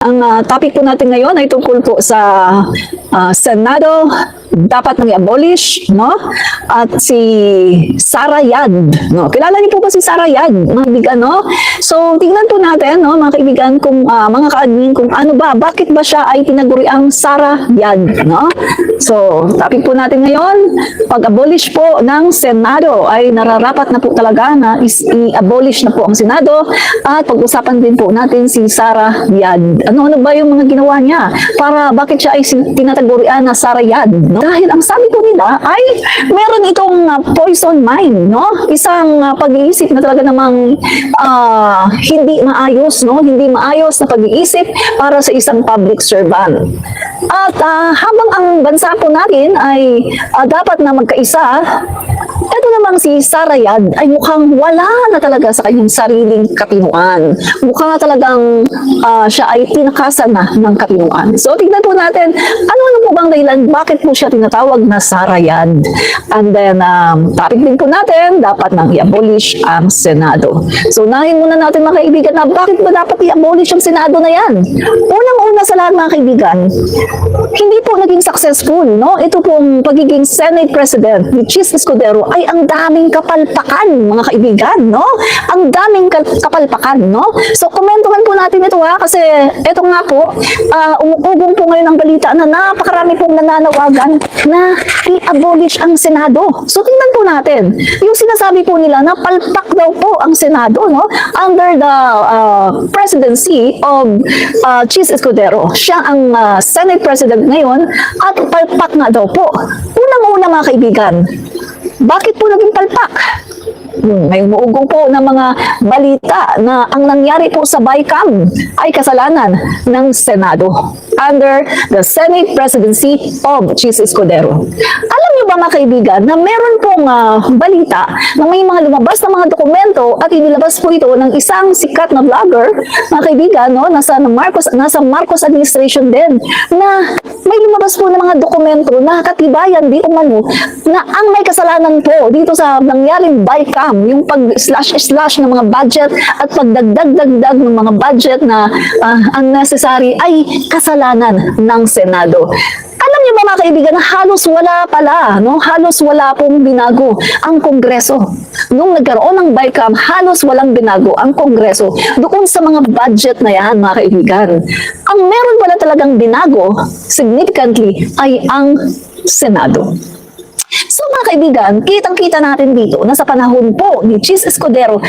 Ang topic po natin ngayon ay tungkol po sa Senado, dapat nang i-abolish, no? At si Sara Yad, no? Kilala niyo po ba si Sara Yad, mga kaibigan, no? So, tingnan po natin, no, mga kaibigan, kung mga ka-admin, kung ano ba, bakit ba siya ay tinaguriang Sara Yad, no? So, topic po natin ngayon, pag-abolish po ng Senado ay nararapat na po talaga na i-abolish na po ang Senado at pag-usapan din po natin si Sara Yad. Ano ba yung mga ginawa niya? Para bakit siya ay tinatagurian na Sara Yad? No? Dahil ang sabi po nila ay meron itong poison mind, no? Isang pag-iisip na talaga namang hindi maayos, no? Hindi maayos na pag-iisip para sa isang public servant. At habang ang bansa po natin ay dapat na magkaisa, ito namang si Sara Yad ay mukhang wala na talaga sa kanyang sariling katinuan. Mukhang talagang siya ay tinakasan na ng katinuan. So, tignan po natin, ano po bang dahilan? Bakit po siya tinatawag na Sara Yad? And then, topic din po natin, dapat nang i-abolish ang Senado. So, unahin muna natin mga kaibigan na bakit ba dapat i-abolish ang Senado na yan? Unang-una sa lahat mga kaibigan, hindi po naging successful, no? Ito pong pagiging Senate President ni Chis Escudero ay ang daming kapalpakan, mga kaibigan, no? Ang daming kapalpakan, no? So, komentuhan po natin ito kasi ito nga po, umuugong po ngayon ang balita na napakarami pong nananawagan na i-abolish ang Senado. So, tingnan po natin, yung sinasabi po nila na palpak daw po ang Senado, no? Under the presidency of Chis Escudero. Siya ang Senate President ngayon at palpak nga daw po. Unang-una mga kaibigan, bakit po naging palpak? May umuugong po ng mga balita na ang nangyari po sa BICAM ay kasalanan ng Senado under the Senate Presidency of Chis Escudero. Alam niyo ba mga kaibigan na meron pong balita na may mga lumabas na mga dokumento at inilabas po ito ng isang sikat na vlogger, mga kaibigan, no, nasa Marcos administration din, na may lumabas po ng mga dokumento na katibayan di umano na ang may kasalanan po dito sa nangyaring BICAM, yung pag-slash ng mga budget at pagdagdag-dagdag ng mga budget na unnecessary ay kasalanan ng Senado. Alam niyo ba mga kaibigan na halos wala pala, no? Halos wala pong binago ang Kongreso. Nung nagkaroon ng BICAM, halos walang binago ang Kongreso doon sa mga budget na yan, mga kaibigan. Ang meron pala talagang binago, significantly, ay ang Senado. So mga kaibigan, kitang-kita natin dito na sa panahon po ni Chis Escudero,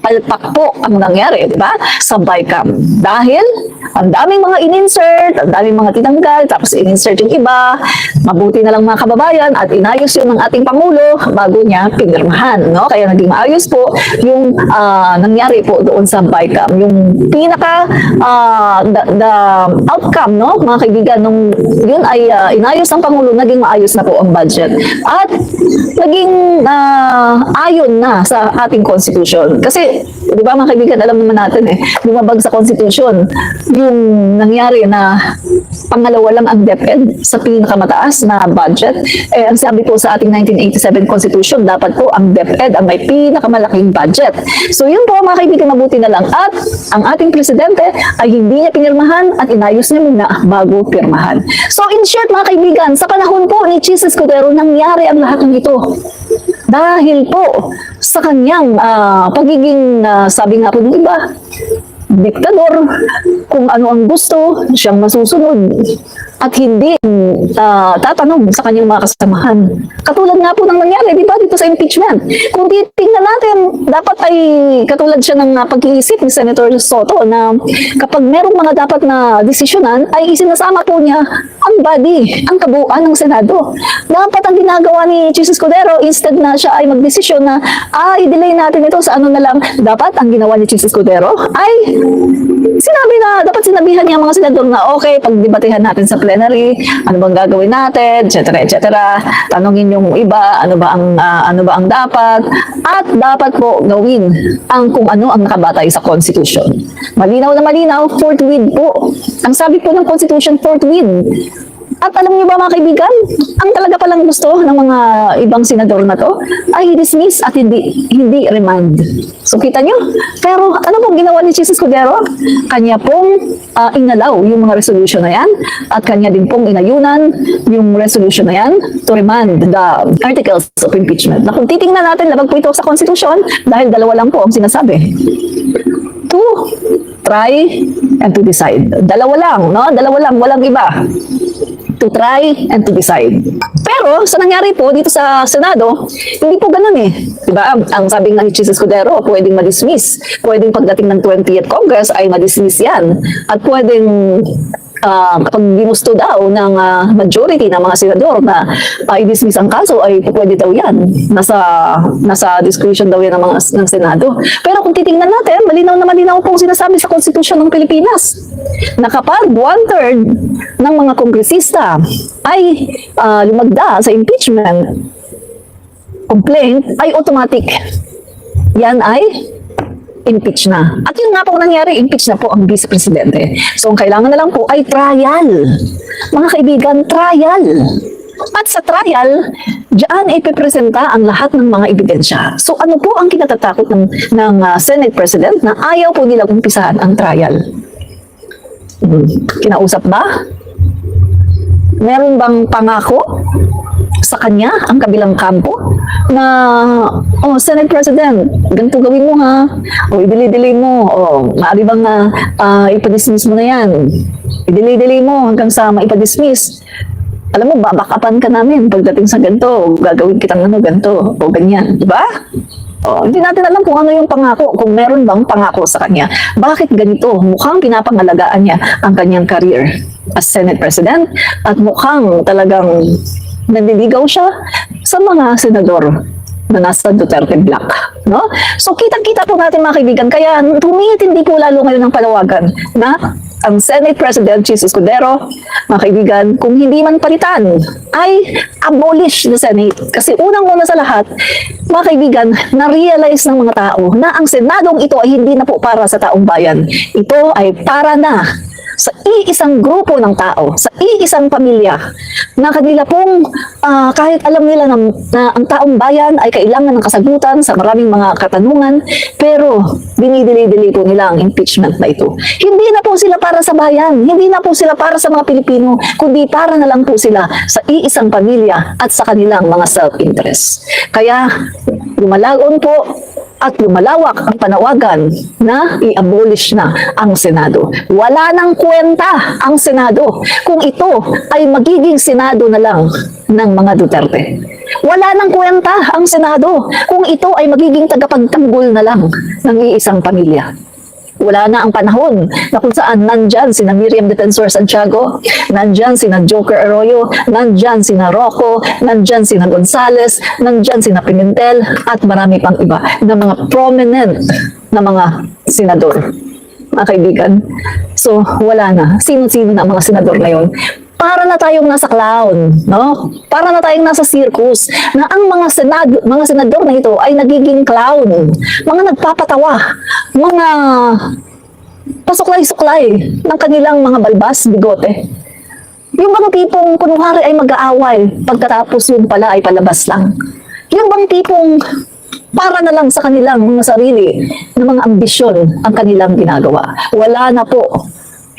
palpak po ang nangyari, di ba? Sa BICAM. Dahil ang daming mga in-insert, ang daming mga tinanggal, tapos in-insert yung iba, mabuti na lang mga kababayan at inayos yun ng ating Pangulo bago niya pinirmahan, no? Kaya naging maayos po yung nangyari po doon sa BICAM. Yung pinaka the outcome, no? Mga kaibigan, nung yun ay inayos ng Pangulo, naging maayos na po ang budget. At naging ayon na sa ating Constitution. Kasi di ba mga kaibigan, alam naman natin lumabag sa Constitution yung nangyari na pangalawa lang ang DepEd sa pinakamataas na budget. Ang sabi po sa ating 1987 Constitution, dapat po ang DepEd ang may pinakamalaking budget. So yun po mga kaibigan, mabuti na lang. At ang ating presidente ay hindi niya pinirmahan at inayos niya muna bago pirmahan. So in short mga kaibigan, sa panahon po ni Chis Escudero, nangyari ang lahat ng ito. Dahil po sa kanyang pagiging, sabi nga po ng iba, diktador, kung ano ang gusto, siyang masusunod at hindi tatanong sa kanyang mga kasamahan. Katulad nga po ng nangyari, di ba, dito sa impeachment. Kung titingnan natin, dapat ay katulad siya ng pag-iisip ni Senator Soto na kapag merong mga dapat na desisyonan, ay isinasama po niya ang body, ang kabuuan ng Senado. Dapat ang ginagawa ni Chis Escudero, instead na siya ay magdesisyon na i-delay natin ito sa ano na lang, dapat ang ginawa ni Chis Escudero ay sinabi na, dapat sinabihan niya mga senador na okay, pagdebatehan natin sa plenary, ano bang gagawin natin, etc. etc. Tanungin yung iba, ano ba ang dapat, at dapat po gawin ang kung ano ang nakabatay sa Constitution. Malinaw na malinaw, forthwith po. Ang sabi po ng Constitution, forthwith. At alam niyo ba mga kaibigan, ang talaga palang gusto ng mga ibang senador na to ay dismiss at hindi remand. So kita niyo? Pero ano pong ginawa ni Jesus Cordero? Kanya pong inalaw yung mga resolution na yan at kanya din pong inayunan yung resolution na yan to remand the articles of impeachment. Na kung titingnan natin, labag po ito sa Constitution dahil dalawa lang po ang sinasabi. To try and to decide. Dalawa lang, no? Dalawa lang, walang iba. To try and to decide. Pero sa nangyari po dito sa Senado, hindi po ganun eh. Diba? Ang sabi ng Jesus Cordero, pwedeng ma-dismiss. Pwedeng pagdating ng 20th Congress ay ma-dismiss yan. At pwedeng kapag ginusto daw ng majority ng mga senador na i-dismiss ang kaso ay pwede daw yan. Nasa discretion daw yan ng Senado. Pero kung titingnan natin, malinaw na malinaw pong sinasabi sa Konstitusyon ng Pilipinas na kapag 1/3 ng mga kongresista ay lumagda sa impeachment complaint, ay automatic. Yan ay impeach na. At yun nga po nangyari, impeach na po ang Vice Presidente. So, ang kailangan na lang po ay trial. Mga kaibigan, trial. At sa trial, diyan ipipresenta ang lahat ng mga ebidensya. So, ano po ang kinatatakot ng Senate President na ayaw po nilang umpisahan ang trial? Kinausap ba? Meron bang pangako sa kanya ang kabilang kampo na Senate President, ganito gawin mo ha, i-delay mo, maaari bang ipadismiss mo na yan, i-delay mo hanggang sa maipadismiss. Alam mo, babakapan ka namin pagdating sa ganito, gagawin kitang ganito o ganyan, di ba? Hindi natin alam kung ano yung pangako, kung meron bang pangako sa kanya. Bakit ganito? Mukhang pinapangalagaan niya ang kanyang career as Senate President at mukhang talagang nanliligaw siya sa mga senador na nasa Duterte block. No? So kitang-kita po natin mga kaibigan, kaya tumitindi po lalo ngayon ng palawagan na ang Senate President Jesus Cordero, mga kaibigan, kung hindi man palitan, ay abolish the Senate. Kasi unang-una sa lahat, mga kaibigan, na-realize ng mga tao na ang Senadong ito ay hindi na po para sa taong bayan. Ito ay para na sa iisang grupo ng tao, sa iisang pamilya, na kanila pong kahit alam nila na ang taong bayan ay kailangan ng kasagutan sa maraming mga katanungan, pero dinidili-dili po nila ang impeachment na ito. Hindi na po sila para sa bayan, hindi na po sila para sa mga Pilipino, kundi para na lang po sila sa iisang pamilya at sa kanilang mga self-interest. Kaya lumalagon po at lumalawak ang panawagan na i-abolish na ang Senado. Wala nang kwenta ang Senado kung ito ay magiging Senado na lang ng mga Duterte. Wala nang kwenta ang Senado kung ito ay magiging tagapagtanggol na lang ng iisang pamilya. Wala na ang panahon na kung saan nandyan sina Miriam Defensor Santiago, nandyan sina Joker Arroyo, nandyan sina Rocco, nandyan sina Gonzales, nandyan sina Pimentel, at marami pang iba na mga prominent na mga senador. Mga kaibigan. So, wala na. Sino-sino na ang mga senador ngayon? Para na tayong nasa clown, no? Para na tayong nasa circus, na ang mga senador na ito ay nagiging clown, mga nagpapatawa, mga pasuklay-suklay ng kanilang mga balbas, bigote. Yung bang tipong kunwari ay mag-aaway, pagkatapos yun pala ay palabas lang. Yung bang tipong para na lang sa kanilang mga sarili na mga ambisyon ang kanilang ginagawa. Wala na po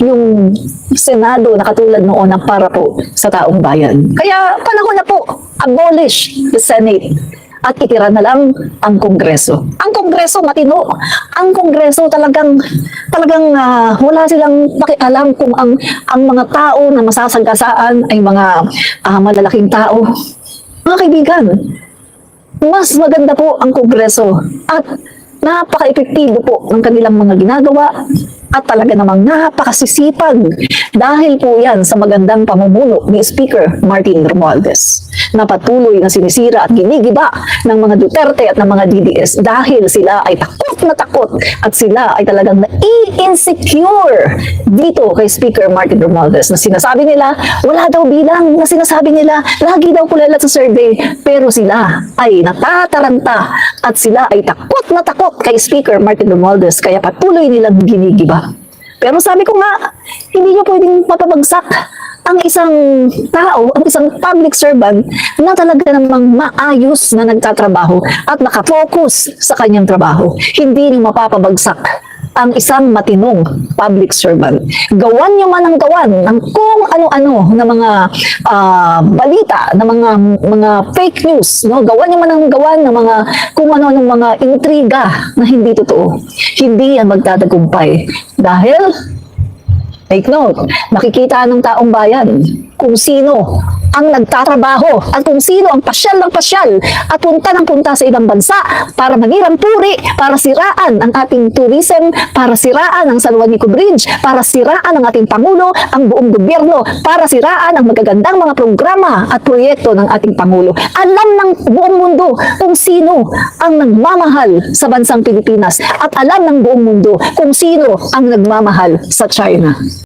yung Senado na katulad noon ang para po sa taong bayan. Kaya panahon na po, abolish the Senate at itira na lang ang Kongreso. Ang Kongreso matino. Ang Kongreso talagang wala silang pakialam kung ang mga tao na masasagasaan ay mga malalaking tao. Mga kaibigan, mas maganda po ang Kongreso at napaka-epektibo po ng kanilang mga ginagawa at talaga namang napakasisipag dahil po yan sa magandang pamumuno ni Speaker Martin Romualdez na patuloy na sinisira at ginigiba ng mga Duterte at ng mga DDS dahil sila ay takot na takot at sila ay talagang na-insecure dito kay Speaker Martin Romualdez na sinasabi nila wala daw bilang, na sinasabi nila lagi daw kulelat sa survey, pero sila ay natataranta at sila ay takot na takot kay Speaker Martin Romualdez kaya patuloy nilang ginigiba. Pero sabi ko nga, hindi nyo pwedeng mapabagsak ang isang tao, ang isang public servant na talaga namang maayos na nagtatrabaho at nakafocus sa kanyang trabaho. Hindi niyo mapapabagsak ang isang matinong public servant. Gawan niyo man ang gawan ng kung ano-ano na mga balita, na mga fake news, no? Gawan niyo man ang gawan ng mga kung ano ng mga intriga na hindi totoo. Hindi yan magtatagumpay dahil take note, makikita ng taong bayan kung sino ang nagtatrabaho at kung sino ang pasyal ng pasyal at punta ng punta sa ibang bansa para mangirang puri, para siraan ang ating tourism, para siraan ang San Juanico Bridge, para siraan ang ating Pangulo, ang buong gobyerno, para siraan ang magagandang mga programa at proyekto ng ating Pangulo. Alam ng buong mundo kung sino ang nagmamahal sa bansang Pilipinas at alam ng buong mundo kung sino ang nagmamahal sa China.